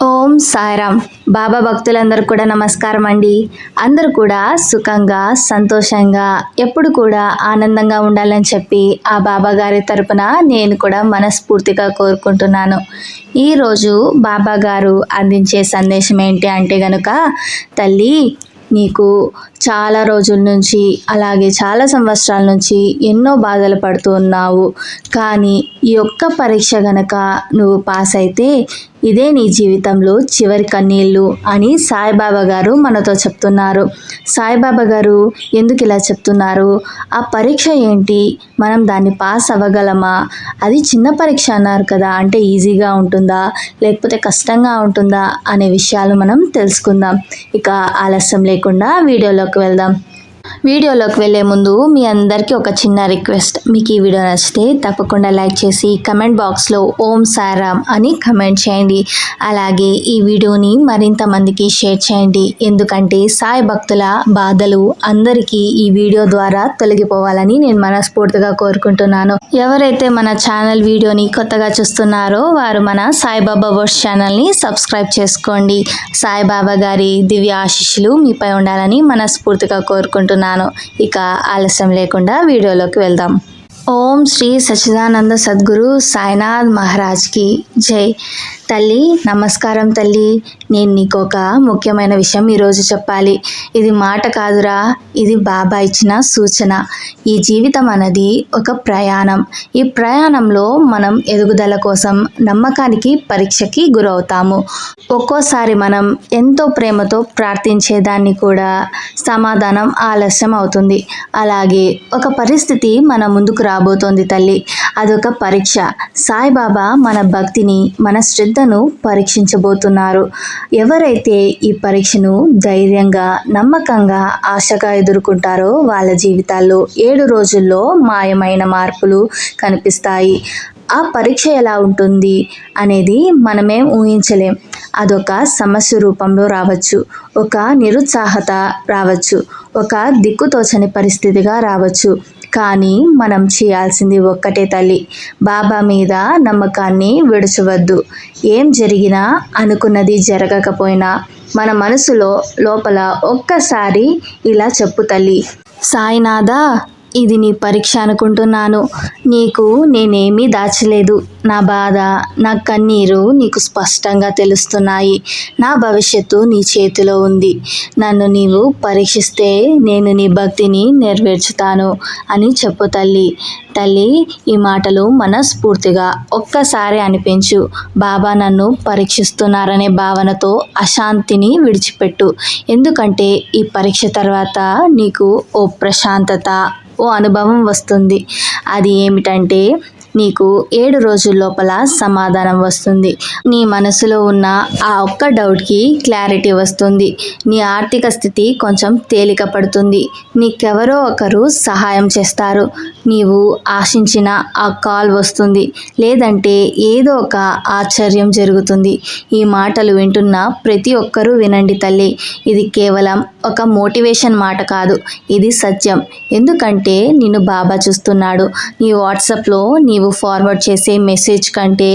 ఓం సాయిరామ్. బాబా భక్తులందరూ కూడా నమస్కారం అండి. అందరూ కూడా సుఖంగా సంతోషంగా ఎప్పుడు కూడా ఆనందంగా ఉండాలని చెప్పి ఆ బాబా గారి తరపున నేను కూడా మనస్ఫూర్తిగా కోరుకుంటున్నాను. ఈరోజు బాబా గారు అందించే సందేశం ఏంటి అంటే గనుక, తల్లి నీకు చాలా రోజుల నుంచి అలాగే చాలా సంవత్సరాల నుంచి ఎన్నో బాధలు పడుతూ ఉన్నావు. కానీ ఈ ఒక్క పరీక్ష గనక నువ్వు పాస్ అయితే ఇదే నీ జీవితంలో చివరి కన్నీళ్ళు అని సాయిబాబా గారు మనతో చెప్తున్నారు. సాయిబాబా గారు ఎందుకు ఇలా చెప్తున్నారు? ఆ పరీక్ష ఏంటి? మనం దాన్ని పాస్ అవ్వగలమా? అది చిన్న పరీక్ష అన్నారు కదా, అంటే ఈజీగా ఉంటుందా లేకపోతే కష్టంగా ఉంటుందా అనే విషయాలు మనం తెలుసుకుందాం. ఇక ఆలస్యం లేకుండా వీడియోలోకి వెళ్దాం. వీడియోలోకి వెళ్ళే ముందు మీ అందరికీ ఒక చిన్న రిక్వెస్ట్. మీకు ఈ వీడియో నచ్చితే తప్పకుండా లైక్ చేసి కమెంట్ బాక్స్లో ఓం సాయిరామ్ అని కమెంట్ చేయండి. అలాగే ఈ వీడియోని మరింత మందికి షేర్ చేయండి. ఎందుకంటే సాయి భక్తుల బాధలు అందరికీ ఈ వీడియో ద్వారా తొలగిపోవాలని నేను మనస్ఫూర్తిగా కోరుకుంటున్నాను. ఎవరైతే మన ఛానల్ వీడియోని కొత్తగా చూస్తున్నారో వారు మన సాయిబాబా వర్డ్స్ ఛానల్ని సబ్స్క్రైబ్ చేసుకోండి. సాయిబాబా గారి దివ్య ఆశీస్సులు మీపై ఉండాలని మనస్ఫూర్తిగా కోరుకుంటున్నాను. ఇక ఆలస్యం లేకుండా వీడియోలోకి వెళ్దాం. ఓం శ్రీ సచ్చిదానంద సద్గురు సాయినాథ్ మహారాజ్కి జై. తల్లి నమస్కారం. తల్లి, నేను నీకు ఒక ముఖ్యమైన విషయం ఈరోజు చెప్పాలి. ఇది మాట కాదురా, ఇది బాబా ఇచ్చిన సూచన. ఈ జీవితం అనేది ఒక ప్రయాణం. ఈ ప్రయాణంలో మనం ఎదుగుదల కోసం నమ్మకానికి పరీక్షకి గురవుతాము. ఒక్కోసారి మనం ఎంతో ప్రేమతో ప్రార్థించేదాన్ని కూడా సమాధానం ఆలస్యం అవుతుంది. అలాగే ఒక పరిస్థితి మన ముందుకు రాబోతోంది తల్లి. అదొక పరీక్ష. సాయిబాబా మన భక్తిని, మన శ్రద్ధను పరీక్షించబోతున్నారు. ఎవరైతే ఈ పరీక్షను ధైర్యంగా, నమ్మకంగా, ఆశగా ఎదుర్కొంటారో వాళ్ళ జీవితాల్లో 7 రోజుల్లో మాయమైన మార్పులు కనిపిస్తాయి. ఆ పరీక్ష ఎలా ఉంటుంది అనేది మనమేం ఊహించలేం. అదొక సమస్య రూపంలో రావచ్చు, ఒక నిరుత్సాహత రావచ్చు, ఒక దిక్కుతోచని పరిస్థితిగా రావచ్చు. కానీ మనం చేయాల్సింది ఒక్కటే తల్లి, బాబా మీద నమ్మకాన్ని విడచవద్దు. ఏం జరిగినా, అనుకున్నది జరగకపోయినా మన మనసులో లోపల ఒక్కసారి ఇలా చెప్పు తల్లి, సాయినాథా ఇది నీ పరీక్ష అనుకుంటున్నాను. నీకు నేనేమీ దాచలేదు. నా బాధ, నా కన్నీరు నీకు స్పష్టంగా తెలుస్తున్నాయి. నా భవిష్యత్తు నీ చేతిలో ఉంది. నన్ను నీవు పరీక్షిస్తే నేను నీ భక్తిని నెరవేర్చుతాను అని చెప్పు తల్లి. తల్లి, ఈ మాటలు మనస్ఫూర్తిగా ఒక్కసారి అనిపించు. బాబా నన్ను పరీక్షిస్తున్నారనే భావనతో అశాంతిని విడిచిపెట్టు. ఎందుకంటే ఈ పరీక్ష తర్వాత నీకు ఓ ప్రశాంతత, ఓ అనుభవం వస్తుంది. అది ఏమిటంటే నీకు 7 రోజుల లోపల సమాధానం వస్తుంది. నీ మనసులో ఉన్న ఆ ఒక్క డౌట్కి క్లారిటీ వస్తుంది. నీ ఆర్థిక స్థితి కొంచెం తేలిక పడుతుంది. నీకెవరో ఒకరు సహాయం చేస్తారు. నీవు ఆశించిన ఆ కాల్ వస్తుంది. లేదంటే ఏదో ఒక ఆశ్చర్యం జరుగుతుంది. ఈ మాటలు వింటున్న ప్రతి ఒక్కరూ వినండి తల్లి. ఇది కేవలం ఒక మోటివేషన్ మాట కాదు, ఇది సత్యం. ఎందుకంటే నిన్ను బాబా చూస్తున్నాడు. నీ వాట్సాప్లో నీవు ఫార్వర్డ్ చేసే మెసేజ్ కంటే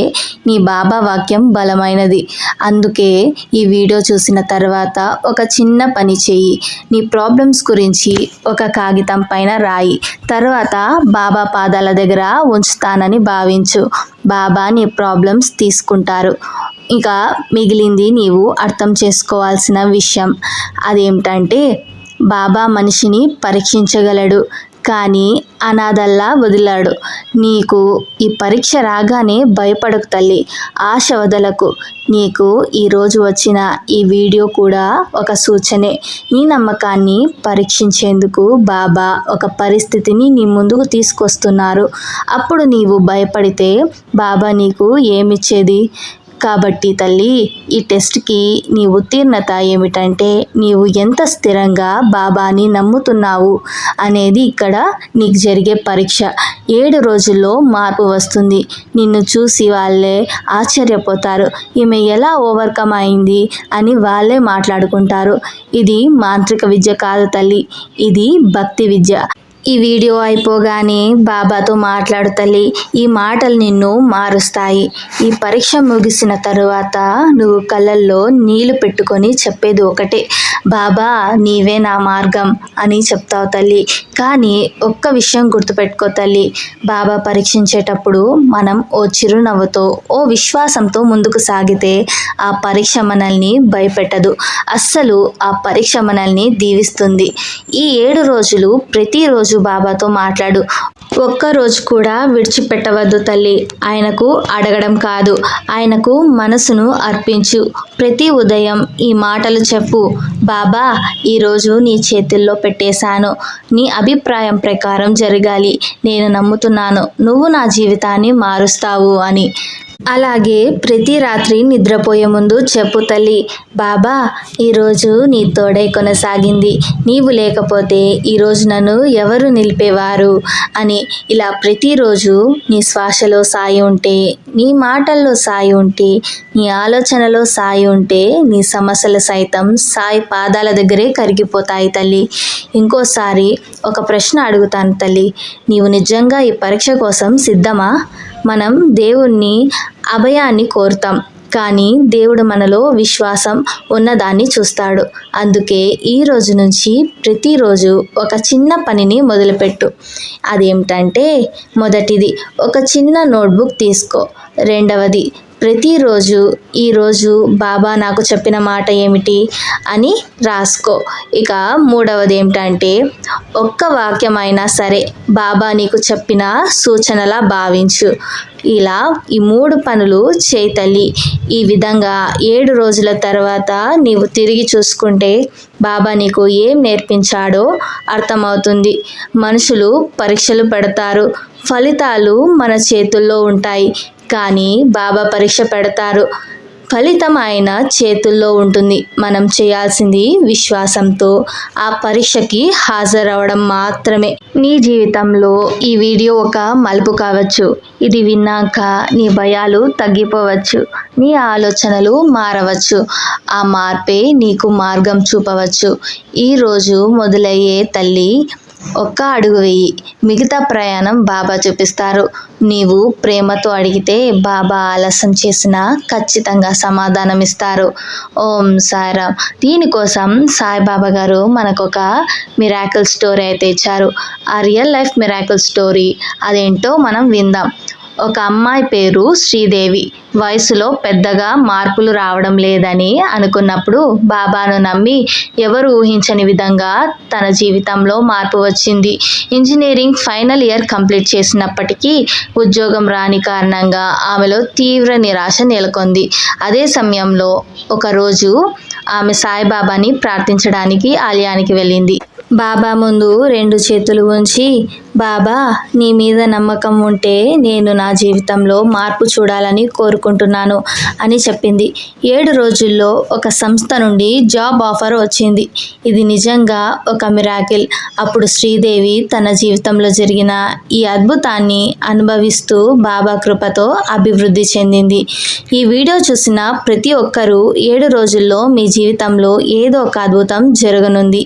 నీ బాబా వాక్యం బలమైనది. అందుకే ఈ వీడియో చూసిన తర్వాత ఒక చిన్న పని చెయ్యి. నీ ప్రాబ్లమ్స్ గురించి ఒక కాగితం పైన రాయి. తర్వాత బాబా పాదాల దగ్గర ఉంచుతానని భావించు. బాబా నీ ప్రాబ్లమ్స్ తీసుకుంటారు. ఇక మిగిలింది నీవు అర్థం చేసుకోవాల్సిన విషయం. అదేమిటంటే బాబా మనిషిని పరీక్షించగలడు, కానీ అనాథల్లా వదిలాడు. నీకు ఈ పరీక్ష రాగానే భయపడకు తల్లి, ఆశ వదలకు. నీకు ఈరోజు వచ్చిన ఈ వీడియో కూడా ఒక సూచనే. నీ నమ్మకాన్ని పరీక్షించేందుకు బాబా ఒక పరిస్థితిని నీ ముందుకు తీసుకొస్తున్నారు. అప్పుడు నీవు భయపడితే బాబా నీకు ఏమిచ్చేది? కాబట్టి తల్లి, ఈ టెస్ట్కి నీ ఉత్తీర్ణత ఏమిటంటే నీవు ఎంత స్థిరంగా బాబాని నమ్ముతున్నావు అనేది ఇక్కడ నీకు జరిగే పరీక్ష. 7 రోజుల్లో మార్పు వస్తుంది. నిన్ను చూసి వాళ్ళే ఆశ్చర్యపోతారు. ఈమె ఎలా ఓవర్కమ్ అయింది అని వాళ్ళే మాట్లాడుకుంటారు. ఇది మాంత్రిక విద్య కాదు తల్లి, ఇది భక్తి విద్య. ఈ వీడియో అయిపోగానే బాబాతో మాట్లాడు తల్లి, ఈ మాటలు నిన్ను మారుస్తాయి. ఈ పరీక్ష ముగిసిన తరువాత నువ్వు కళ్ళల్లో నీళ్లు పెట్టుకొని చెప్పేది ఒకటే, బాబా నీవే నా మార్గం అని చెప్తావు తల్లి. కానీ ఒక్క విషయం గుర్తుపెట్టుకో తల్లి, బాబా పరీక్షించేటప్పుడు మనం ఓ చిరునవ్వుతో, ఓ విశ్వాసంతో ముందుకు సాగితే ఆ పరీక్ష మనల్ని భయపెట్టదు, అస్సలు ఆ పరీక్ష మనల్ని దీవిస్తుంది. ఈ 7 రోజులు ప్రతిరోజు బాబాతో మాట్లాడు. ఒక్కరోజు కూడా విడిచిపెట్టవద్దు తల్లి. ఆయనకు అడగడం కాదు, ఆయనకు మనసును అర్పించు. ప్రతి ఉదయం ఈ మాటలు చెప్పు, బాబా ఈరోజు నీ చేతుల్లో పెట్టేశాను, నీ అభిప్రాయం ప్రకారం జరగాలి, నేను నమ్ముతున్నాను, నువ్వు నా జీవితాన్ని మారుస్తావు అని. అలాగే ప్రతి రాత్రి నిద్రపోయే ముందు చెప్పు తల్లి, బాబా ఈరోజు నీ తోడై కొనసాగింది, నీవు లేకపోతే ఈరోజు నన్ను ఎవరు నిలిపేవారు అని. ఇలా ప్రతిరోజు నీ శ్వాసలో సాయి ఉంటే, నీ మాటల్లో సాయి ఉంటే, నీ ఆలోచనలో సాయి ఉంటే, నీ సమస్యలు సైతం సాయి పాదాల దగ్గరే కరిగిపోతాయి తల్లి. ఇంకోసారి ఒక ప్రశ్న అడుగుతాను తల్లి, నీవు నిజంగా ఈ పరీక్ష కోసం సిద్ధమా? మనం దేవుణ్ణి అభయాన్ని కోరుతాం, కానీ దేవుడు మనలో విశ్వాసం ఉన్నదాన్ని చూస్తాడు. అందుకే ఈ రోజు నుంచి ప్రతిరోజు ఒక చిన్న పనిని మొదలుపెట్టు. అదేమిటంటే, మొదటిది ఒక చిన్న నోట్బుక్ తీసుకో. రెండవది, ప్రతిరోజు ఈరోజు బాబా నాకు చెప్పిన మాట ఏమిటి అని రాసుకో. ఇక మూడవది ఏమిటంటే, ఒక్క వాక్యమైనా సరే బాబా నీకు చెప్పిన సూచనలా భావించు. ఇలా ఈ 3 పనులు చేయి తల్లి. ఈ విధంగా 7 రోజుల తర్వాత నీవు తిరిగి చూసుకుంటే బాబా నీకు ఏం నేర్పించాడో అర్థమవుతుంది. మనుషులు పరీక్షలు పెడతారు, ఫలితాలు మన చేతుల్లో ఉంటాయి. కానీ బాబా పరీక్ష పెడతారు, ఫలితం ఆయన చేతుల్లో ఉంటుంది. మనం చేయాల్సింది విశ్వాసంతో ఆ పరీక్షకి హాజరవడం మాత్రమే. నీ జీవితంలో ఈ వీడియో ఒక మలుపు కావచ్చు. ఇది విన్నాక నీ భయాలు తగ్గిపోవచ్చు, నీ ఆలోచనలు మారవచ్చు, ఆ మార్పే నీకు మార్గం చూపవచ్చు. ఈరోజు మొదలయ్యే తల్లి ఒక్క అడుగు వేయి, మిగతా ప్రయాణం బాబా చూపిస్తారు. నీవు ప్రేమతో అడిగితే బాబా ఆలస్యం చేసినా ఖచ్చితంగా సమాధానం ఇస్తారు. ఓం సాయిరామ్. దీనికోసం సాయిబాబా గారు మనకు ఒక మిరాకిల్ స్టోరీ అయితే ఇచ్చారు. ఆ రియల్ లైఫ్ మిరాకిల్ స్టోరీ అదేంటో మనం విందాం. ఒక అమ్మాయి పేరు శ్రీదేవి. వయసులో పెద్దగా మార్పులు రావడం లేదని అనుకున్నప్పుడు బాబాను నమ్మి ఎవరు ఊహించని విధంగా తన జీవితంలో మార్పు వచ్చింది. ఇంజనీరింగ్ ఫైనల్ ఇయర్ కంప్లీట్ చేసినప్పటికీ ఉద్యోగం రాని కారణంగా ఆమెలో తీవ్ర నిరాశ నెలకొంది. అదే సమయంలో ఒకరోజు ఆమె సాయిబాబాని ప్రార్థించడానికి ఆలయానికి వెళ్ళింది. బాబా ముందు 2 చేతులు ఉంచి, బాబా నీ మీద నమ్మకం ఉంటే నేను నా జీవితంలో మార్పు చూడాలని కోరుకుంటున్నాను అని చెప్పింది. 7 రోజుల్లో ఒక సంస్థ నుండి జాబ్ ఆఫర్ వచ్చింది. ఇది నిజంగా ఒక మిరాకిల్. అప్పుడు శ్రీదేవి తన జీవితంలో జరిగిన ఈ అద్భుతాన్ని అనుభవిస్తూ బాబా కృపతో అభివృద్ధి చెందింది. ఈ వీడియో చూసిన ప్రతి ఒక్కరూ 7 రోజుల్లో మీ జీవితంలో ఏదో ఒక అద్భుతం జరగనుంది.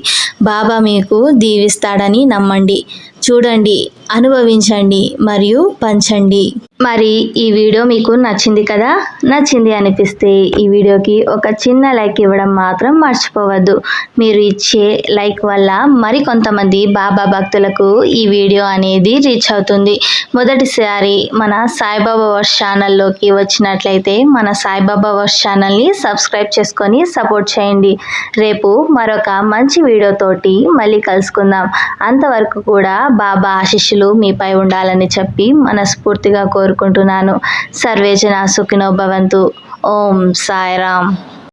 బాబా మీకు దీవిస్తాడని నమ్మండి, చూడండి, అనుభవించండి మరియు పంచండి. మరి ఈ వీడియో మీకు నచ్చింది కదా? నచ్చింది అనిపిస్తే ఈ వీడియోకి ఒక చిన్న లైక్ ఇవ్వడం మాత్రం మర్చిపోవద్దు. మీరు ఇచ్చే లైక్ వల్ల మరికొంతమంది బాబా భక్తులకు ఈ వీడియో అనేది రీచ్ అవుతుంది. మొదటిసారి మన సాయిబాబా వర్స్ ఛానల్లోకి వచ్చినట్లయితే మన సాయిబాబా వర్స్ ఛానల్ని సబ్స్క్రైబ్ చేసుకొని సపోర్ట్ చేయండి. రేపు మరొక మంచి వీడియోతోటి మళ్ళీ కలుసుకుందాం. అంతవరకు కూడా బాబా ఆశీస్సులు మీపై ఉండాలని చెప్పి మనస్ఫూర్తిగా కోరుకుంటున్నాను. సర్వేజన సుఖినో భవంతు. ఓం సాయిరామ్.